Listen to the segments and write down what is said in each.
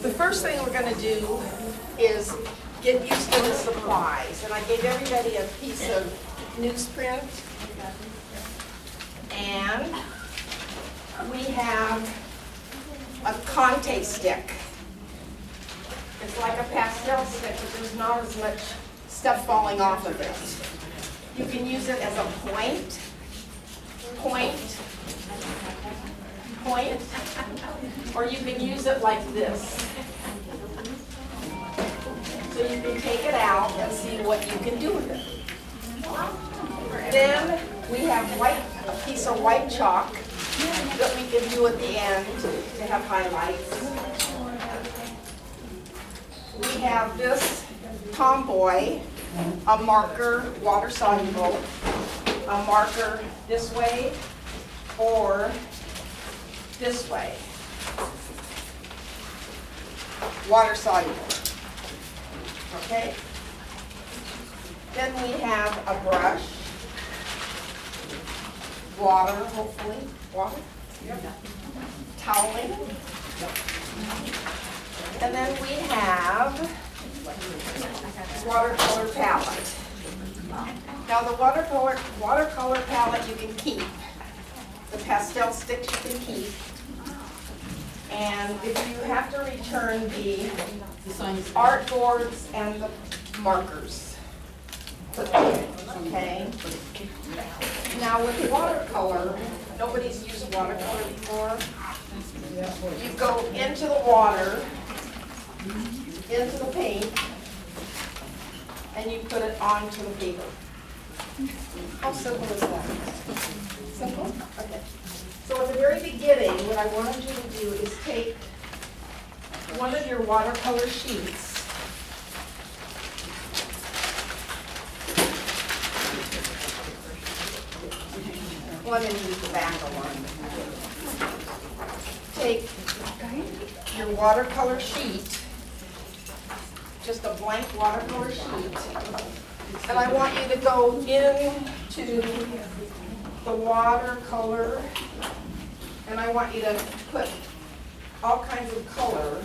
The first thing we're going to do is get used to the supplies. And I gave everybody a piece of newsprint. And we have a Conte stick. It's like a pastel stick, but there's not as much stuff falling off of it. You can use it as a point, or you can use it like this. So you can take it out and see what you can do with it. Then we have a piece of white chalk that we can do at the end to have highlights. We have this tomboy, a marker, water soluble, a marker this way or this way, water soluble. Okay? Then we have a brush, water, hopefully, water, toweling. And then we have watercolor palette. Now the watercolor palette you can keep. The pastel sticks you can keep. And if you have to return the art boards and the markers. Okay? Now with watercolor, nobody's used watercolor before. You go into the water, into the paint, and you put it onto the paper. How simple is that? Simple? Okay. So at the very beginning, what I wanted you to do is take one of your watercolor sheets and use the back of one. Take your watercolor sheet, just a blank watercolor sheet, and I want you to go into the watercolor, and I want you to put all kinds of color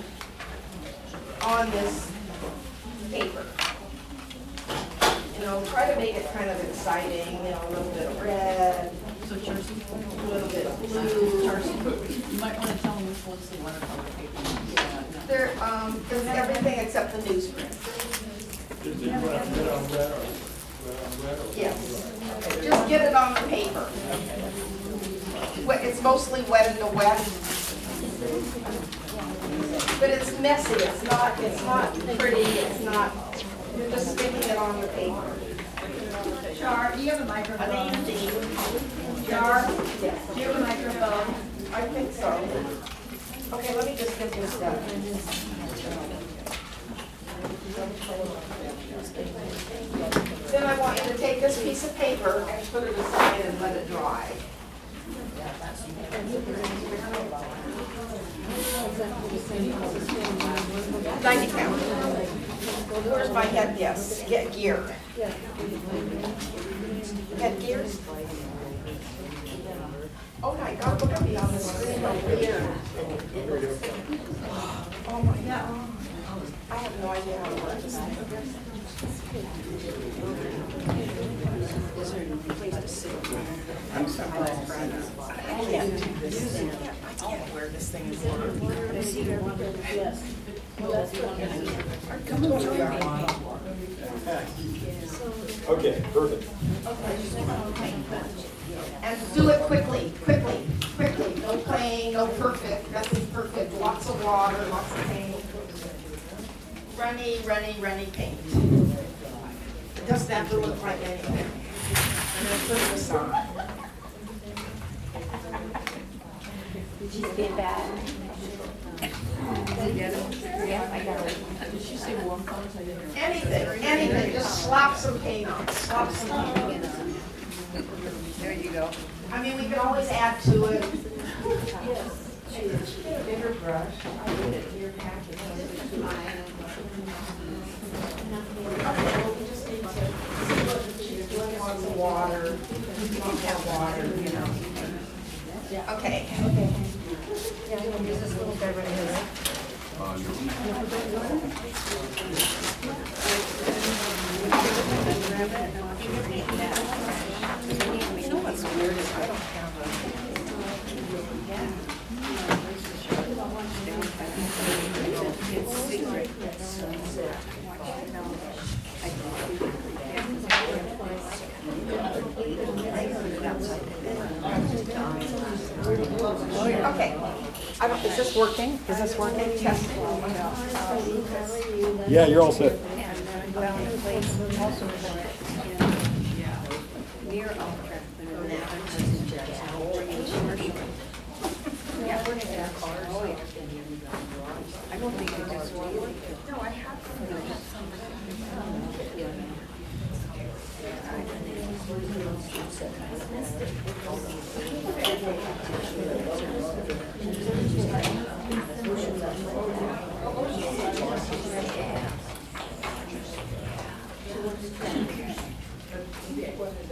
on this paper. You know, try to make it kind of exciting, you know, a little bit of red, a little bit of blue. You might want to tell them which one's the watercolor paper. There's everything except the newsprint. Is it red on red or? Yes. Just get it on the paper. It's mostly wet in the wet. But it's messy. It's not pretty. It's not. You're just sticking it on the paper. Char, do you have a microphone? Jar? Yes. Do you have a microphone? I think so. Okay, let me just get this done. Then I want you to take this piece of paper and put it aside and let it dry. $90 count. Where's my head? Yes, get gear. Head gears? Oh my God, look at me on the screen over here. Oh my God. I have no idea how to work this thing. Is there a place to sit? I'm sorry. I can't wear this thing as long. Yes. Okay, perfect. And do it quickly. No playing, no perfect. Nothing perfect. Lots of water, lots of paint. Runny paint. It doesn't have to look like anything. I'm going to put this on. She's been bad. Did you get it? Yeah, I got it. Did she say warm colors? I didn't hear. Anything. Just slap some paint on. Slap some paint on. There you go. I mean, we can always add to it. Yes. Get a bigger brush. I need it in your package. Okay, well, we just need to see what she's doing on the water. Not have water, you know. Okay. Yeah, I'm gonna use this little guy right here. It's secret. Okay. Is this working? Is this working? Testing? Yeah, you're all set. Well, in place also for it. Near Ultra, but in that yeah, we're gonna have cars. Oh, yeah. I don't think you just want one. No, I have.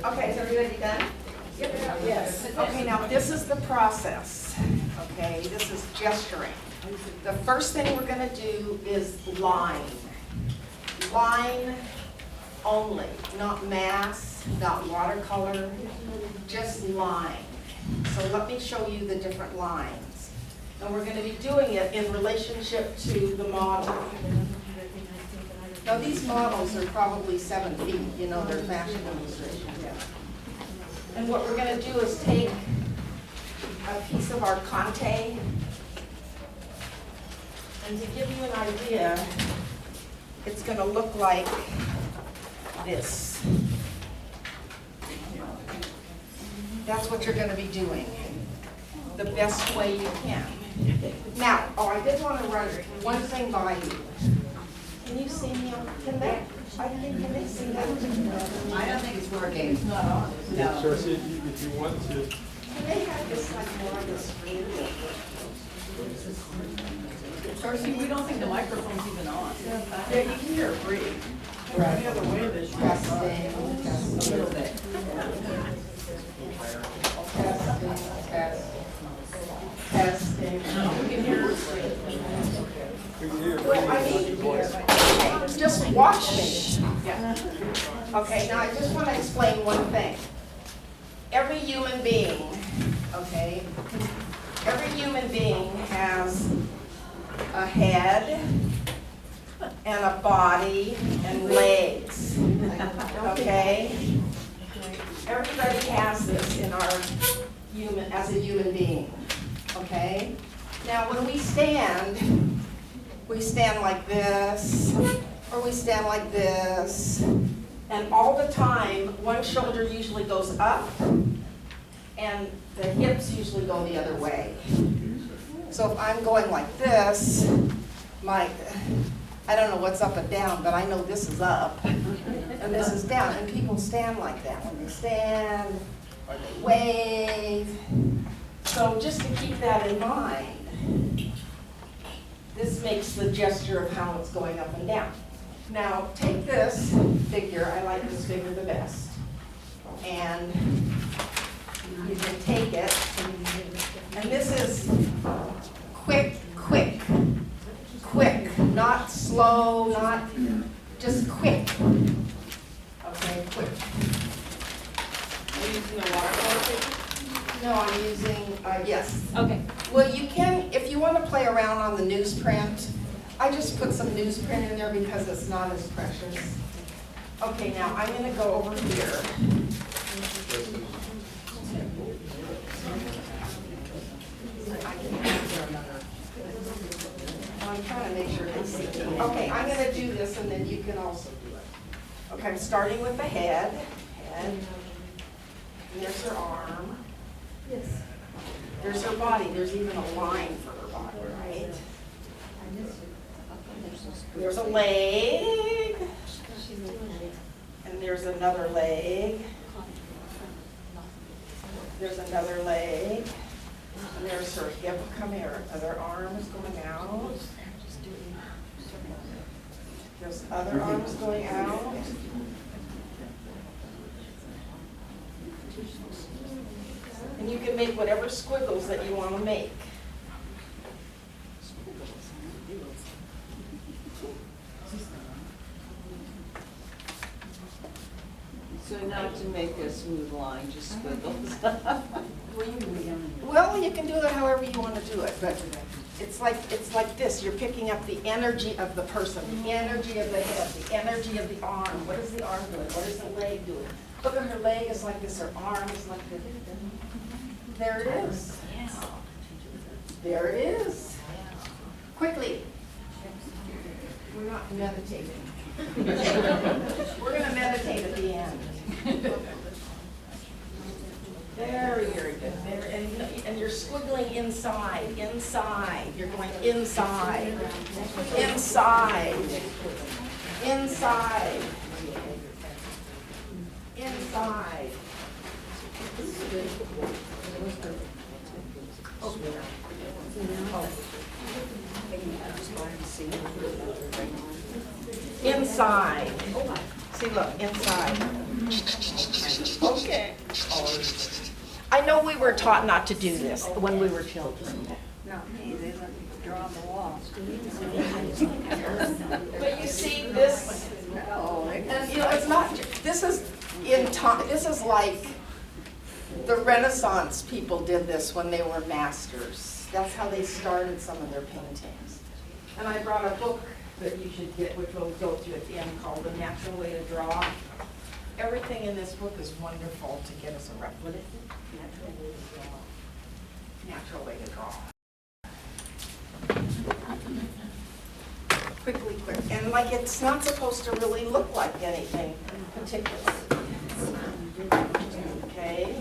Okay, is everybody done? Yes. Okay, now this is the process. Okay, this is gesturing. The first thing we're going to do is line. Line only, not mass, not watercolor, just line. So let me show you the different lines. And we're going to be doing it in relationship to the model. Now these models are probably 7 feet, you know, they're fashion illustrations. And what we're going to do is take a piece of our Conte, and to give you an idea, it's going to look like this. That's what you're going to be doing, the best way you can. Now, I did want to run one thing by you. Can you see me? Can they see that? I don't think it's working. It's not on. No. Sure, see, if you want to. Can they have this like more on the screen? Darcy, we don't think the microphone's even on. Yeah, you can hear it breathe. Right. The other way it is. Testing, A testing, little bit. testing. We can hear it. Well, I mean, just watch me. Okay, now I just want to explain one thing. Every human being, okay, every human being has a head and a body and legs, okay? Everybody has this in our human, as a human being, okay? Now, when we stand like this, or we stand like this, and all the time, one shoulder usually goes up, and the hips usually go the other way. So if I'm going like this, I don't know what's up and down, but I know this is up, and this is down, and people stand like that when they stand, or they wave. So just to keep that in mind, this makes the gesture of how it's going up and down. Now, take this figure, I like this figure the best, and you can take it, and this is quick, quick, quick, not slow, not just quick. Okay, quick. Are you using a watercolor paper? No, I'm using, yes. Okay. Well, you can, if you want to play around on the newsprint, I just put some newsprint in there because it's not as precious. Okay, now I'm going to go over here. I'm trying to make sure they see me. Okay, I'm going to do this and then you can also do it. Okay, I'm starting with the head. And there's her arm. Yes. There's her body. There's even a line for her body, right? There's a leg. And there's another leg. There's another leg. And there's her hip. Come here. Other arm is going out. There's other arms going out. And you can make whatever squiggles that you want to make. So not to make a smooth line, just squiggles. Well, you can do it however you want to do it, but it's like this. You're picking up the energy of the person, the energy of the head, the energy of the arm. What is the arm doing? What is the leg doing? Look at her leg is like this, her arm is like this. There it is. There it is. Quickly. We're not meditating. We're going to meditate at the end. Very, very good. And you're squiggling inside, inside. You're going inside, inside, inside, inside. Inside. See, look, inside. Okay. I know we were taught not to do this when we were children. No, they let me draw on the wall. But you see, this, and you know, it's not, this is in time, this is like the Renaissance people did this when they were masters. That's how they started some of their paintings. And I brought a book that you should get, which we'll go through at the end, called The Natural Way to Draw. Everything in this book is wonderful to get us a rep. What is it? Natural way to draw. Quickly, quick. And like it's not supposed to really look like anything particular. Okay?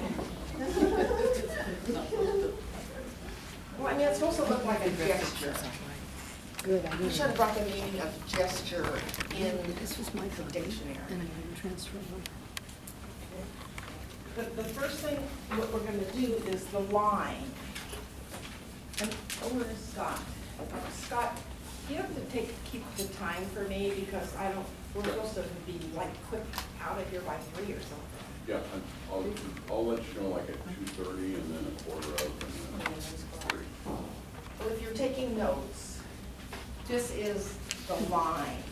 Well, I mean, it's supposed to look like a gesture. Good, I You should have brought the meaning of gesture in This was my dictionary. and I'm going to transfer them. The first thing what we're going to do is the line. And where is Scott? Scott, you have to keep the time for me because we're supposed to be like quick out of here by 3 or something. Yeah, I'll let you know like at 2:30 and then a quarter of and then 3. Well, if you're taking notes, this is the line.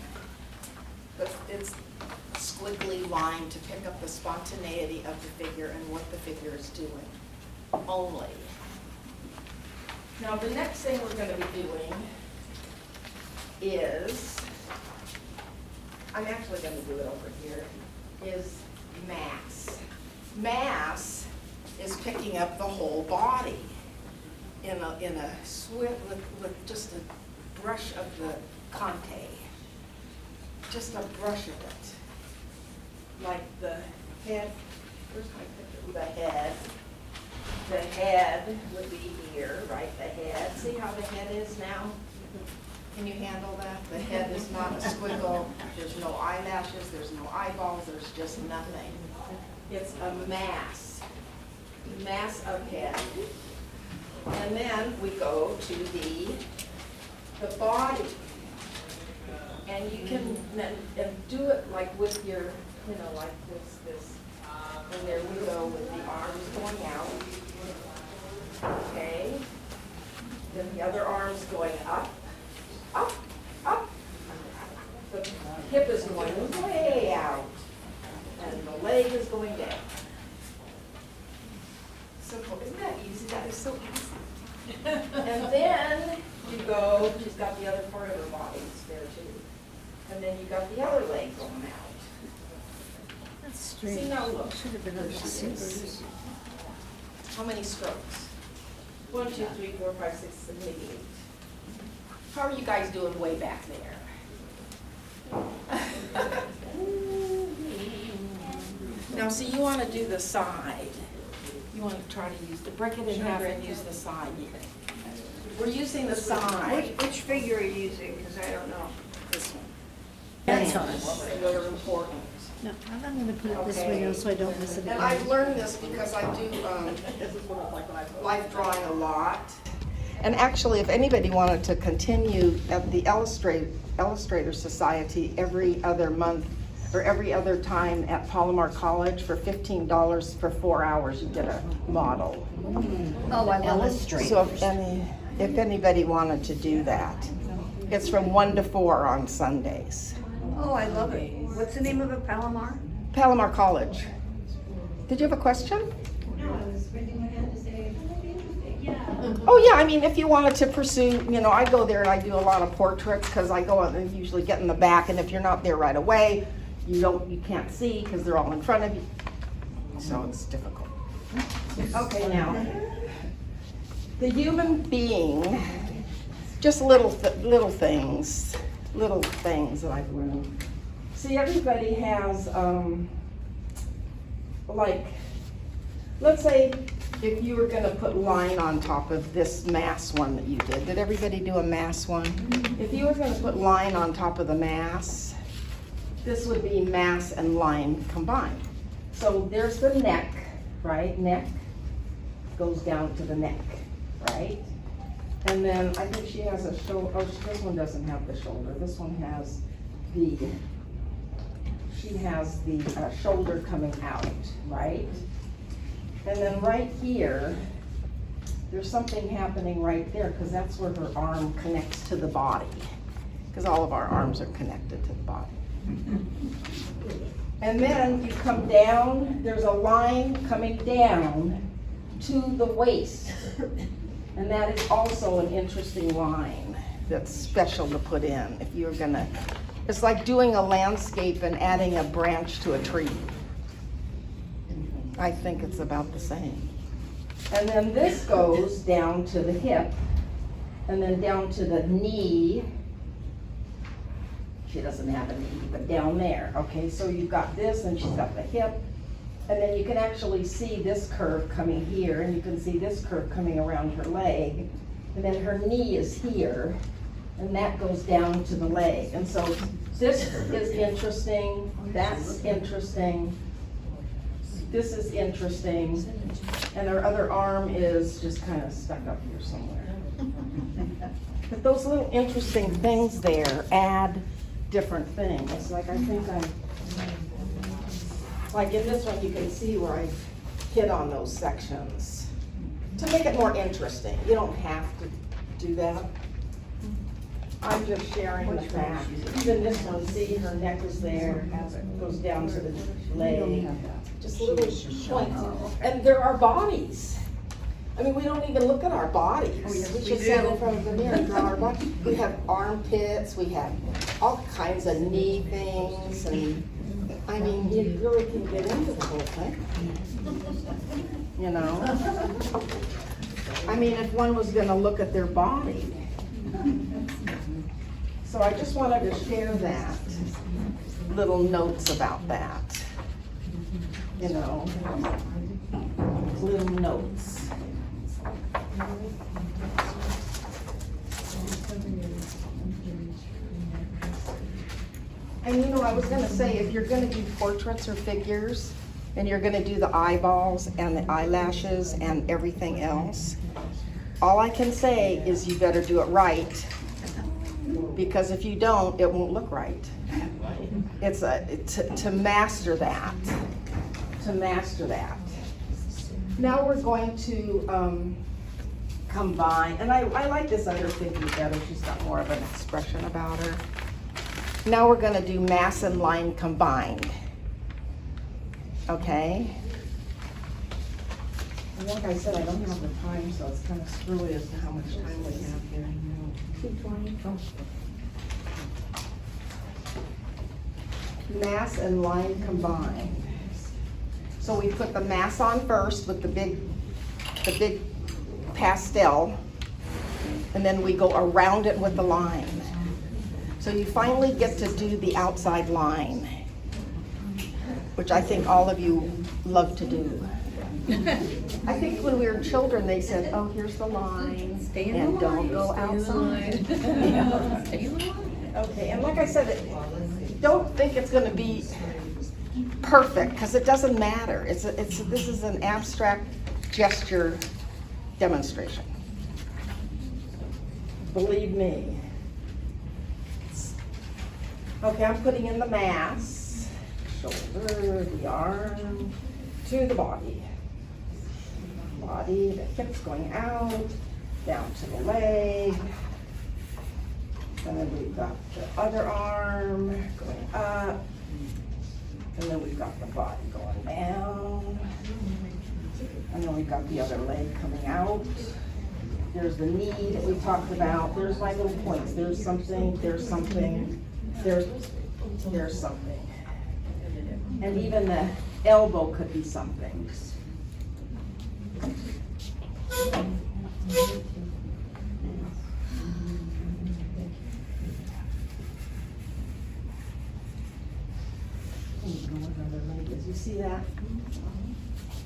But it's a squiggly line to pick up the spontaneity of the figure and what the figure is doing only. Now, the next thing we're going to be doing is, I'm actually going to do it over here, is mass. Mass is picking up the whole body in a swift, with just a brush of the conte. Just a brush of it. Like the head, where's my picture? The head. The head would be here, right? The head. See how the head is now? Can you handle that? The head is not a squiggle. There's no eyelashes. There's no eyeballs. There's just nothing. It's a mass. Mass of head. And then we go to the body. And you can and do it like with your, like this. And there we go with the arms going out. Okay. Then the other arm's going up, up, up. The hip is going way out. And the leg is going down. Simple. Isn't that easy? That is so easy. And then you go, she's got the other part of her body there too. And then you got the other leg going out. That's strange. See, now look. Should have been on the scissors. How many strokes? 1, 2, 3, 4, 5, 6, 7, 8, 8. How are you guys doing way back there? Now, see, you want to do the side. You want to try to break it in half and use the side. We're using the side. Which figure are you using? Because I don't know. This one. That's They're important. No, I'm going to put it this way now so I don't miss it And again. I've learned this because I do life drawing a lot. And actually, if anybody wanted to continue at the Illustrator Society every other month or every other time at Palomar College for $15 for 4 hours, you get a model. Oh, I love it. So if anybody wanted to do that, it's from 1 to 4 on Sundays. Oh, I love it. What's the name of it, Palomar? Palomar College. Did you have a question? No, I was raising my hand to say, Oh, yeah, I mean, if you wanted to pursue, you know, I go there and I do a lot of portraits because I go and usually get in the back, and if you're not there right away, you can't see because they're all in front of you. So it's difficult. Okay, now, the human being, just little things that I've learned. See, everybody has, like, let's say if you were gonna put line on top of this mass one that you did everybody do a mass one? If you were gonna put line on top of the mass, this would be mass and line combined. So there's the neck, right? Neck goes down to the neck, right? And then I think she has a shoulder. Oh, this one doesn't have the shoulder. This one has the, she has the shoulder coming out, right? And then right here, there's something happening right there because that's where her arm connects to the body. Because all of our arms are connected to the body. And then you come down, there's a line coming down to the waist. And that is also an interesting line that's special to put in if you're gonna, it's like doing a landscape and adding a branch to a tree. I think it's about the same. And then this goes down to the hip and then down to the knee. She doesn't have a knee, but down there. Okay, so you've got this and she's got the hip. And then you can actually see this curve coming here, and you can see this curve coming around her leg. And then her knee is here, and that goes down to the leg. And so this is interesting, that's interesting, this is interesting, and her other arm is just kind of stuck up here somewhere. But those little interesting things there add different things. Like I think like in this one, you can see where I hit on those sections to make it more interesting. You don't have to do that. I'm just sharing the fact. Even this one, see, her neck is there, goes down to the leg. Just little points. And there are bodies. I mean, we don't even look at our bodies. We just stand in front of the mirror and draw our body. We have armpits, we have all kinds of knee things, and I mean, you really can get into the whole thing. You know? I mean, if one was gonna look at their body. So I just wanted to share that, little notes about that. You know, little notes. And you know, I was gonna say, if you're gonna do portraits or figures, and you're gonna do the eyeballs and the eyelashes and everything else, all I can say is you better do it right, because if you don't, it won't look right. It's to master that, Now we're going to combine, and I like this other figure better. She's got more of an expression about her. Now we're gonna do mass and line combined. Okay? And like I said, I don't have the time, so it's kind of screwy as to how much time we have here. 2:20. Mass and line combined. So we put the mass on first with the big pastel, and then we go around it with the line. So you finally get to do the outside line, which I think all of you love to do. I think when we were children, they said, oh, here's the line, and don't go outside. Okay, and like I said, don't think it's gonna be perfect, because it doesn't matter. This is an abstract gesture demonstration. Believe me. Okay, I'm putting in the mass, shoulder, the arm, to the body. Body, the hips going out, down to the leg. And then we've got the other arm going up. And then we've got the body going down. And then we've got the other leg coming out. there's the need that we talked about, there's my little points, there's something, there's something, there's something. And even the elbow could be something. You see that?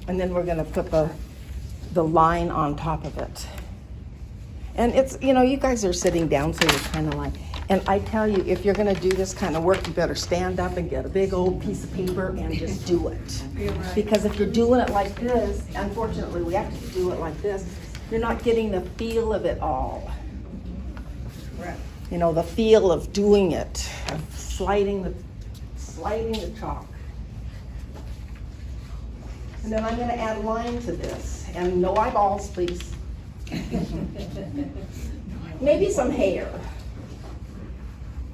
And then we're gonna put the line on top of it. And it's, you know, you guys are sitting down, so you're kind of like, and I tell you, if you're gonna do this kind of work, you better stand up and get a big old piece of paper and just do it. Because if you're doing it like this, unfortunately, we have to do it like this, you're not getting the feel of it all. You know, the feel of doing it, of sliding the chalk. And then I'm gonna add line to this, and no eyeballs, please. Maybe some hair.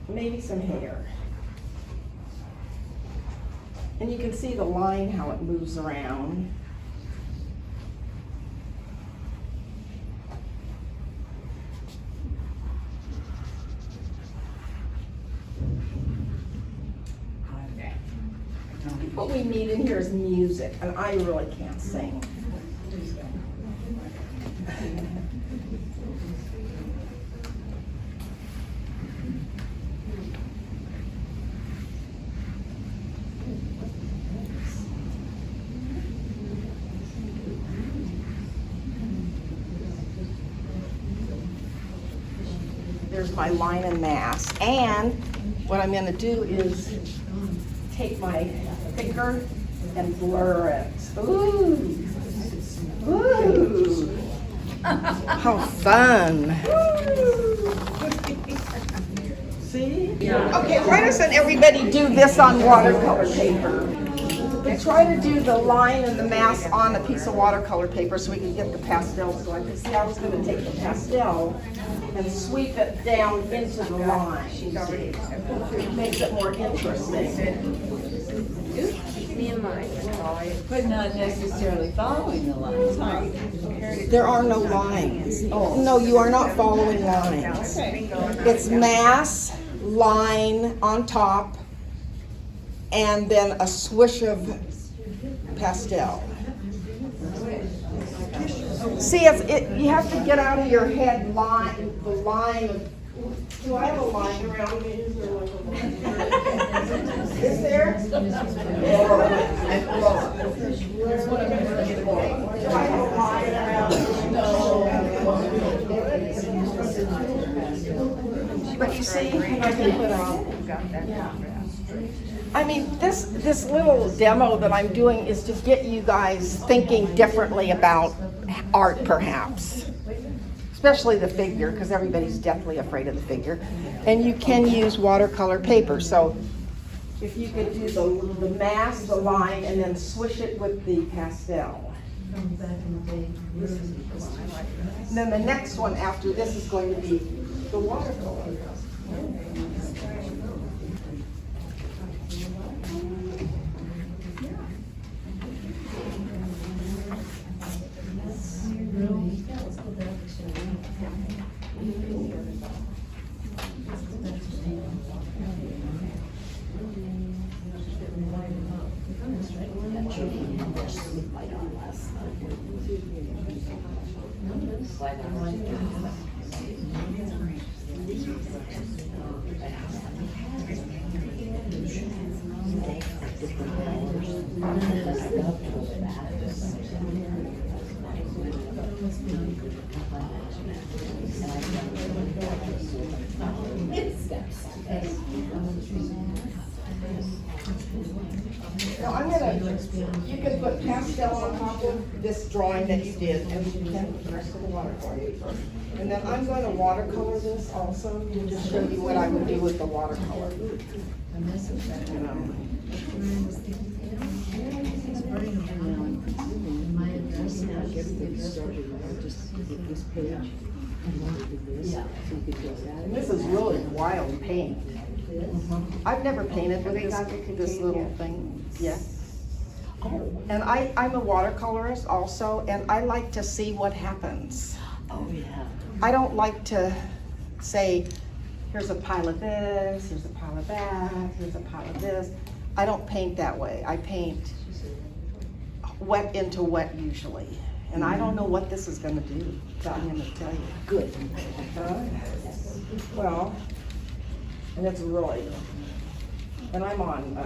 Maybe some hair. And you can see the line, how it moves around. What we need in here is music, and I really can't sing. There's my line and mass, and what I'm going to do is take my finger and blur it. Ooh, ooh, how fun! See? Okay, why doesn't everybody do this on watercolor paper? And try to do the line and the mass on a piece of watercolor paper so we can get the pastels going. Because see, I was going to take the pastel and sweep it down into the line. It makes it more interesting. Keep me in mind. But not necessarily following the lines, huh? There are no lines. No, you are not following lines. Okay. It's mass, line on top, and then a swish of pastel. See, you have to get out of your head line, the line of, do I have a line around me? Is there like a line? Is there? Do I have a line around me? But you see, I can put on. Yeah. I mean, this little demo that I'm doing is to get you guys thinking differently about art, perhaps. Especially the figure, because everybody's deathly afraid of the figure. And you can use watercolor paper. So if you could do the mass, the line, and then swish it with the pastel. And then the next one after this is going to be the watercolor. Now you can put pastel on top of this drawing that you did, and you can put the rest of the watercolor paper. And then I'm going to watercolor this also, to just show you what I would do with the watercolor. And this is really wild paint. I've never painted with this little thing yet. And I'm a watercolorist also, and I like to see what happens. Oh, yeah. I don't like to say, here's a pile of this, here's a pile of that, here's a pile of this. I don't paint that way. I paint wet into wet usually. And I don't know what this is gonna do, so I'm gonna tell you. Good. Well, and it's really, and I'm on,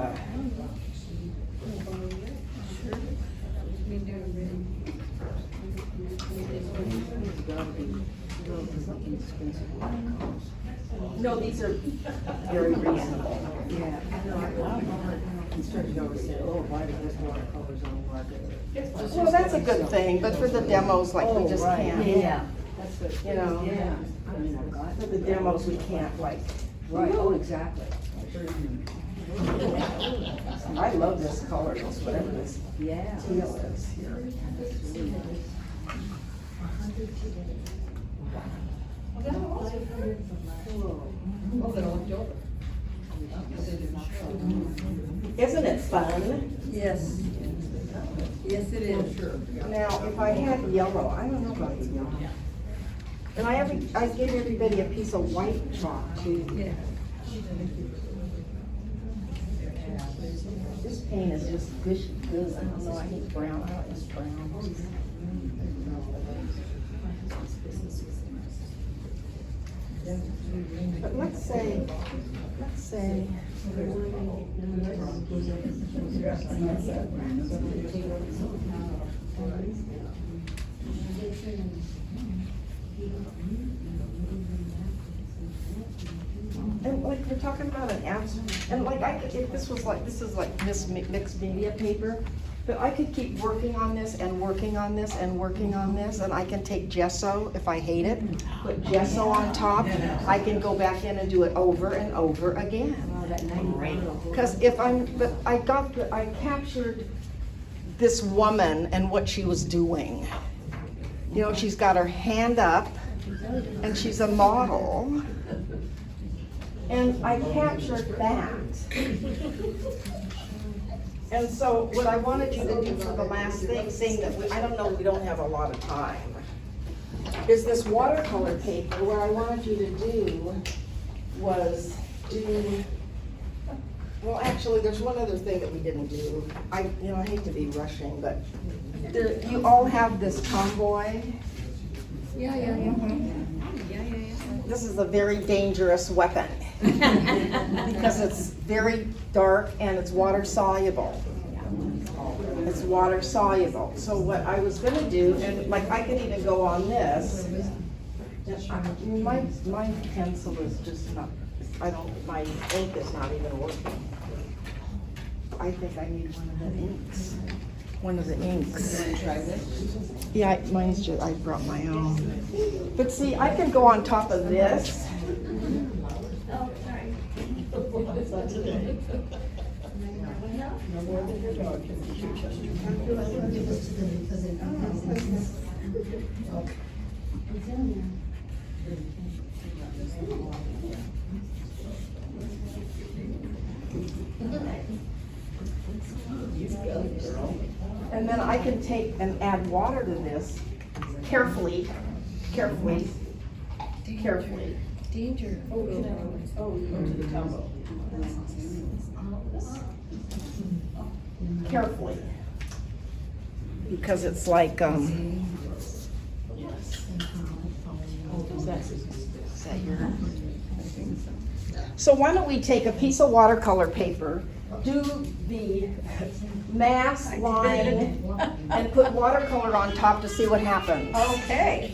no, these are very reasonable. Yeah. Construction always said, oh, why do this watercolors on the market? Well, that's a good thing, but for the demos, like, we just can't. Yeah. That's good. You know. Yeah. I mean, I've got. For the demos, we can't, like, Right, oh, exactly. I love this color, this whatever this Yeah. teal is here. Isn't it fun? Yes. Yes, it is. Now, if I had yellow, I don't know about the yellow. And I gave everybody a piece of white chalk too. Yeah. This paint is just good. I don't know, I hate brown, I don't use brown. But let's say, and like we're talking about an abs, and like if this was like, this is like mixed media paper, but I could keep working on this and working on this and working on this, and I can take gesso if I hate it, put gesso on top. I can go back in and do it over and over again. Because if but I captured this woman and what she was doing. You know, she's got her hand up, and she's a model. And I captured that. And so what I wanted you to do for the last thing, seeing that I don't know, we don't have a lot of time, is this watercolor paper. What I wanted you to do was do, well, actually, there's one other thing that we didn't do. I hate to be rushing, but you all have this tomboy. Yeah. This is a very dangerous weapon because it's very dark and it's water soluble. It's water soluble. So what I was gonna do, and like I can even go on this. My pencil is just not, my ink is not even working. I think I need one of the inks. One of the inks. Try this. Yeah, mine's just, I brought my own. But see, I can go on top of this. And then I can take and add water to this carefully. Danger. Carefully. Because it's like, is that your? So why don't we take a piece of watercolor paper, do the mass line, and put watercolor on top to see what happens. Okay.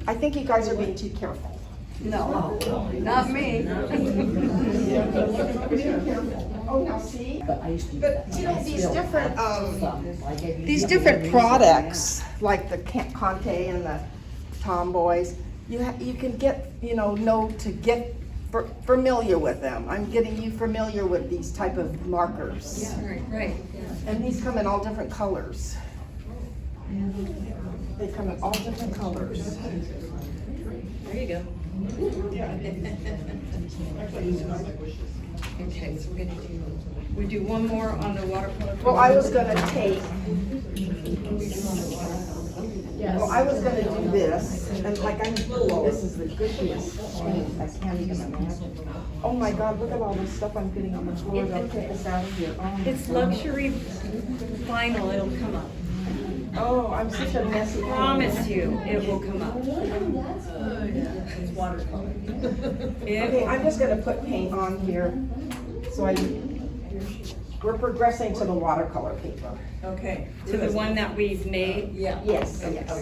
I think you guys are being too careful. No, not me. Oh, now see? But But you know, these different products, like the Conte and the Tomboys, you can get, know to get familiar with them. I'm getting you familiar with these type of markers. Yeah, right. And these come in all different colors. They come in all different colors. There you go. Okay, so we do one more on the watercolor. Well, I was gonna take, Well, I was gonna do this, and like this is the gushiest paint, I can't even imagine. Oh my God, look at all this stuff I'm getting on the floor, they'll take us out of here. Oh my It's God. luxury vinyl, it'll come up. Oh, I'm such a messy. Promise you, it will come up. It's watercolor. Okay, I'm just gonna put paint on here, so we're progressing to the watercolor paper. Okay. To the one that we've made. Yeah. Yes, yes. Now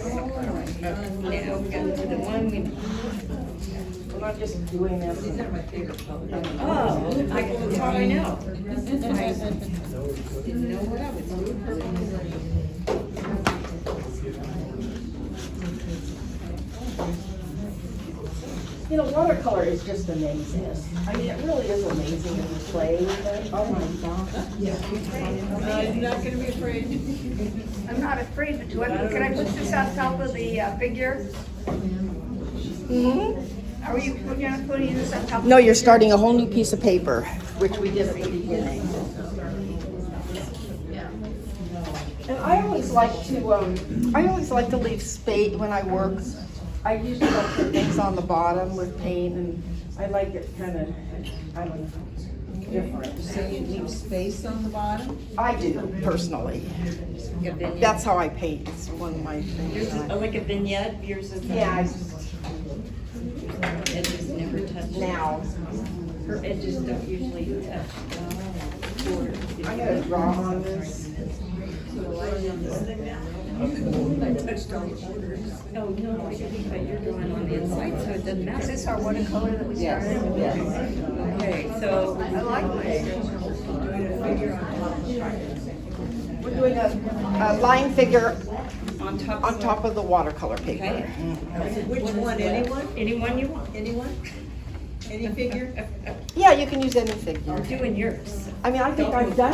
we go to the one we, We're not just doing this. These are my favorite colors. oh, that's all I know. I didn't know what I was doing. You know, watercolor is just amazing. I mean, it really is amazing when you play with it. Oh my God. I'm not gonna be afraid. I'm not afraid to do it. Can I put this on top of the figure? Are you putting this on top? No, you're starting a whole new piece of paper, which we did at the beginning. And I always like to leave space when I work. I usually like to put things on the bottom with paint, and I like it kind of, I don't know, different. So you leave space on the bottom? I do, personally. Like a vignette. That's how I paint, it's one of my Yours things. is like a vignette, yours is. Yeah, Edges never touch. now, Her edges don't usually touch. Borders. I'm gonna draw on this. I touched all the borders. Oh, no, but you're drawing on the inside, so it doesn't Is matter. this our watercolor that we started? Okay, so. I like this. We're doing a line figure On top. on top of the watercolor paper. Okay. Which one, anyone? Anyone you want. Anyone? Any figure? Yeah, you can use any I'm figure. doing yours. I mean, I think I'm done.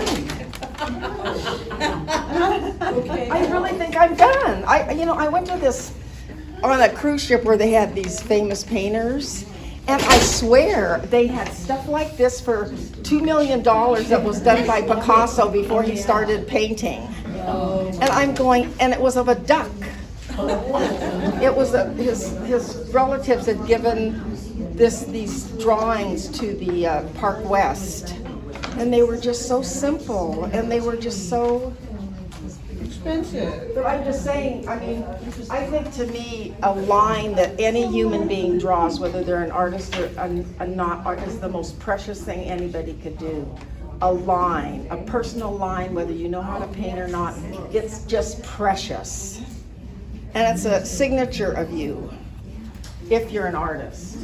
Okay. I really think I'm done. I went to this, on a cruise ship where they had these famous painters, and I swear they had stuff like this for $2 million that was done by Picasso before he started painting. And I'm going, and it was of a duck. It was his relatives had given these drawings to the Park West, and they were just so simple, and they were just so. Expensive. But I'm just saying, I mean, I think to me, a line that any human being draws, whether they're an artist or a not artist, is the most precious thing anybody could do. A line, a personal line, whether you know how to paint or not, it's just precious. And it's a signature of you, if you're an artist.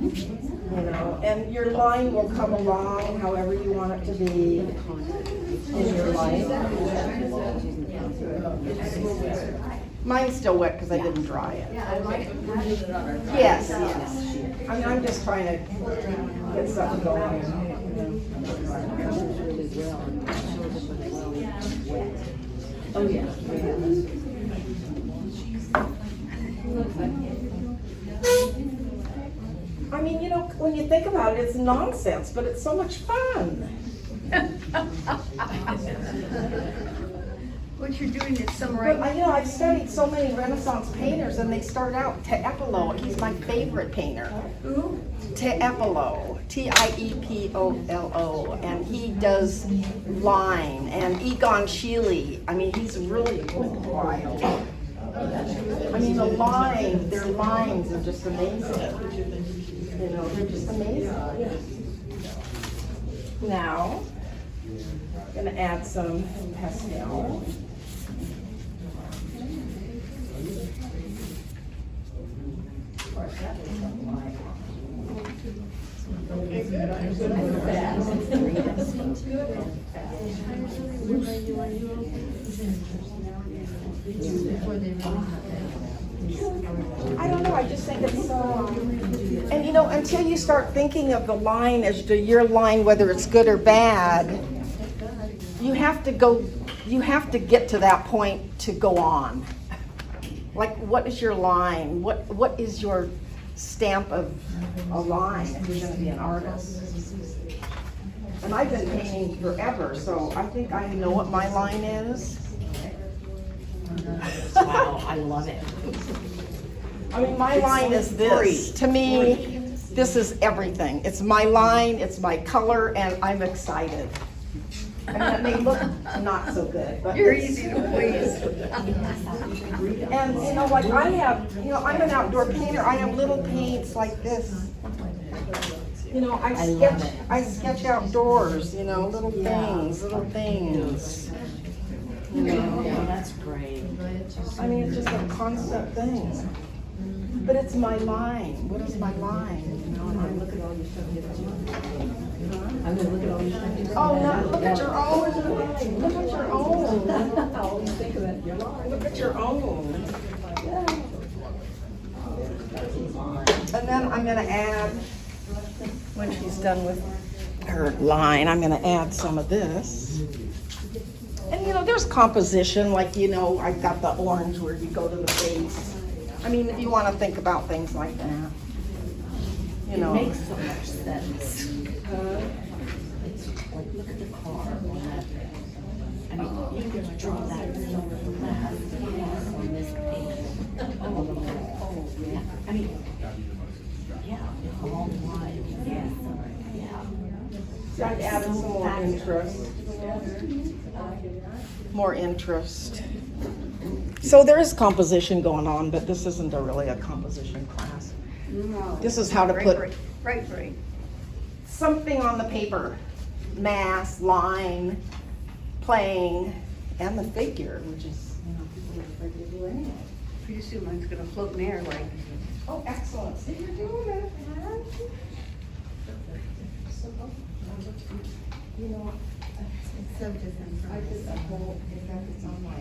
You know, and your line will come along however you want it to be in your life. Mine's still wet because I didn't dry it. Yes, yes. I mean, I'm just trying to get something going. Oh, yeah. I mean, you know, when you think about it, it's nonsense, but it's so much fun. What you're doing is But, summarizing. I've studied so many Renaissance painters, and they start out, Tiepolo, he's my favorite painter. Who? Tiepolo, Tiepolo, and he does line, and Egon Schiele, I mean, he's really wild. I mean, their lines are just amazing. You know, they're just amazing. Now, I'm gonna add some pastel. I don't know, I just think it's so, and until you start thinking of the line as to your line, whether it's good or bad, you have to get to that point to go on. Like, what is your line? What is your stamp of a line if you're gonna be an artist? And I've been painting forever, so I think I know what my line is. Wow, I love it. I mean, my line is this. To me, this is everything. It's my line, it's my color, and I'm excited. I mean, it may look not so good, but. You're easy to please. And, you know, like I have, you know, I'm an outdoor painter. I have little paints like this. You know, I sketch outdoors, you know, little things. You know, Yeah, that's great. I mean, it's just a constant thing. But it's my line. What is my line? You know, and I look at all your stuff. I'm gonna look at all your stuff. Oh, no, look at your own. Look at your own. I always think of that, you're lying. Look at your own. And then I'm gonna add, when she's done with her line, I'm gonna add some of this. And you know, there's composition, like, you know, I've got the orange where you go to the face. I mean, if you wanna think about things like that. You know. It makes so much sense. It's like, look at the car on that. I mean, you could draw that silver glass on this page. Oh, yeah. I mean, yeah, all wide, yes, yeah. So I've added some more interest. More interest. So there is composition going on, but this isn't really a composition class. No. This is how to put Right. something on the paper. Mass, line, playing, and the figure, which is, you know, people are afraid to do anyway. Pretty soon mine's gonna float in the air like. Oh, excellent. See, you're doing it. You know, It's so different I did a whole, in fact, it's on my,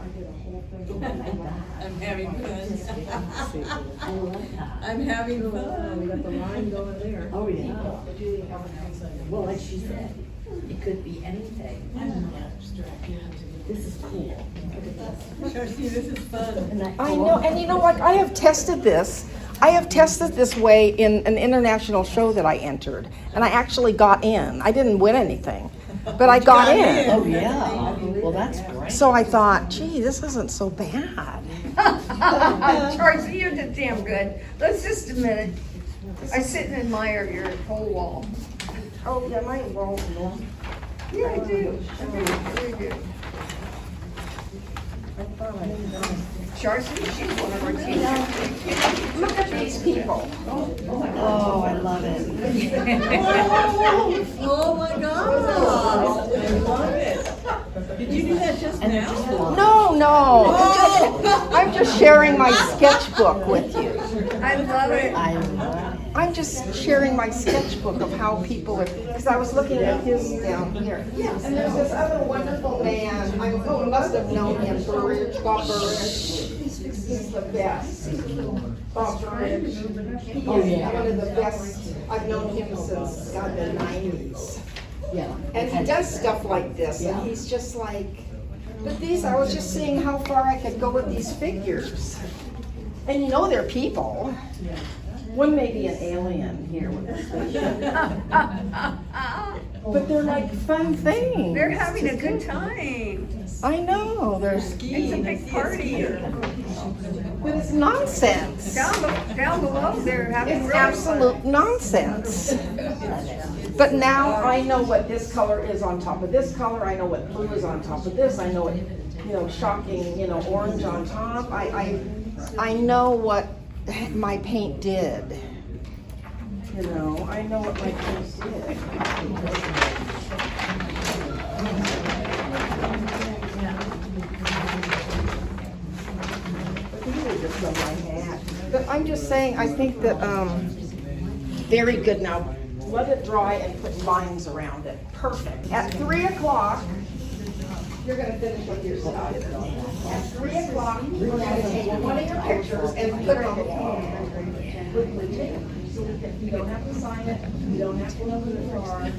I did a whole thing. I'm having fun. I love that. I'm having We fun. got the line going there. Oh, yeah. Well, like she said, it could be anything. This is cool. Look at this. Darcy, this is fun. Isn't that I cool? know, and you know what, I have tested this. I have tested this way in an international show that I entered, and I actually got in. I didn't win anything, but I got in. Oh, yeah. Well, that's great. So I thought, gee, this isn't so bad. Tracy, you did damn good. Let's just a minute. I sit and admire your whole wall. Oh, yeah, my roll. Yeah, I do. I really do. Darcy, she's one of our teachers. Look at these people. Oh, I love it. Oh my God! I love it. Did you do that just now? No. I'm just sharing my sketchbook with you. I love it. I love it. I'm just sharing my sketchbook of how people are, because I was looking at his down here. And there's this other wonderful man, I must have known him, Burridge, Bob Burridge. He's the best. Bob Burridge. He is one of the best. I've known him since, God, the 90s. Yeah. And he does stuff like this, and he's just like, but these, I was just seeing how far I could go with these figures. And you know they're people. One may be an alien here with this spaceship. But they're like fun things. They're having a good time. I know, there's, It's a big party. but it's nonsense. Down below, they're having It's really fun. absolute nonsense. But now I know what this color is on top of this color. I know what blue is on top of this. I know what, you know, shocking, you know, orange on top. I know what my paint did. You know, I know what my paint did. But I'm just saying, I think that, very good. Now, let it dry and put lines around it. Perfect. At 3 o'clock, you're gonna finish with your stuff. At 3 o'clock, you're gonna take one of your pictures and put it on the wall. So you don't have to sign it, you don't have to open the car.